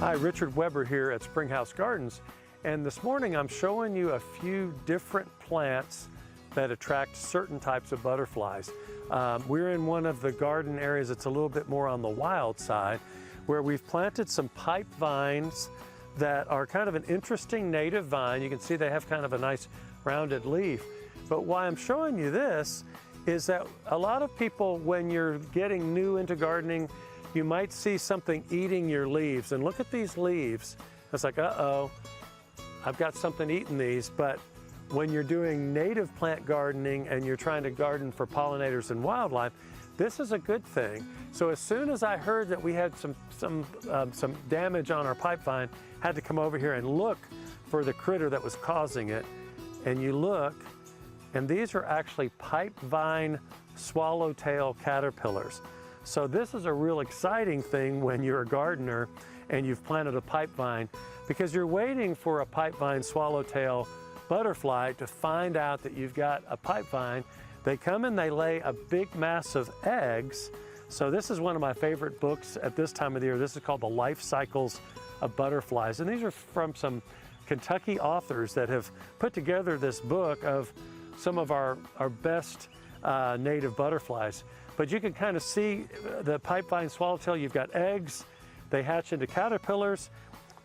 Hi, Richard Weber here at Springhouse Gardens, and this morning I'm showing you a few different plants that attract certain types of butterflies. We're in one of the garden areas that's a little bit more on the wild side, where we've planted some pipe vines that are kind of an interesting native vine. You can see they have kind of a nice rounded leaf. But why I'm showing you this is that a lot of people, when you're getting new into gardening, you might see something eating your leaves. And look at these leaves. It's like, uh-oh, I've got something eating these. But when you're doing native plant gardening and you're trying to garden for pollinators and wildlife, this is a good thing. So as soon as I heard that we had some damage on our pipe vine, had to come over here and look for the critter that was causing it. And you look, and these are actually pipe vine swallowtail caterpillars. So this is a real exciting thing when you're a gardener and you've planted a pipe vine, because you're waiting for a pipe vine swallowtail butterfly to find out that you've got a pipe vine. They come and they lay a big mass of eggs. So this is one of my favorite books at this time of the year. This is called The Life Cycles of Butterflies. And these are from some Kentucky authors that have put together this book of some of our best native butterflies. But you can kind of see the pipevine swallowtail. You've got eggs, they hatch into caterpillars.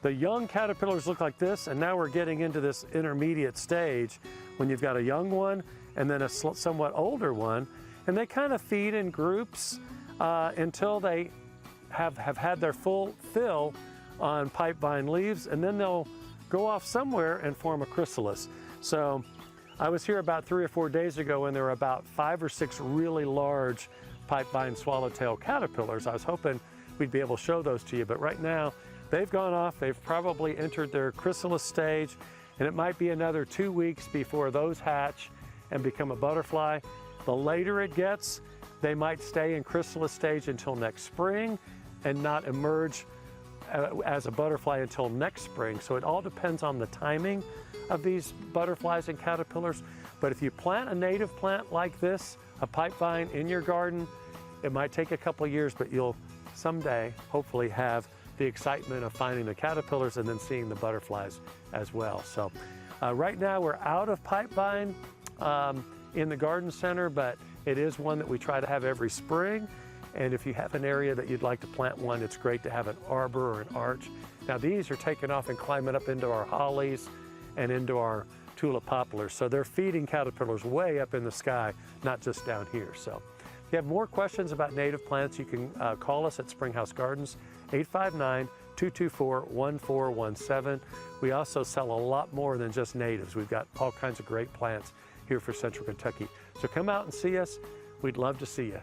The young caterpillars look like this, and now we're getting into this intermediate stage when you've got a young one and then a somewhat older one. And they kind of feed in groups until they have had their full fill on pipevine leaves, and then they'll go off somewhere and form a chrysalis. So I was here about 3 or 4 days ago and there were about 5 or 6 really large pipevine swallowtail caterpillars. I was hoping we'd be able to show those to you, but right now they've gone off. They've probably entered their chrysalis stage, and it might be another 2 weeks before those hatch and become a butterfly. The later it gets, they might stay in chrysalis stage until next spring and not emerge as a butterfly until next spring. So it all depends on the timing of these butterflies and caterpillars. But if you plant a native plant like this, a pipe vine in your garden, it might take a couple of years, but you'll someday hopefully have the excitement of finding the caterpillars and then seeing the butterflies as well. So right now we're out of pipe vine in the garden center, but it is one that we try to have every spring. And if you have an area that you'd like to plant one, it's great to have an arbor or an arch. Now these are taking off and climbing up into our hollies and into our tulip poplars. So they're feeding caterpillars way up in the sky, not just down here. So if you have more questions about native plants, you can call us at Springhouse Gardens, 859-224-1417. We also sell a lot more than just natives. We've got all kinds of great plants here for Central Kentucky. So come out and see us. We'd love to see you.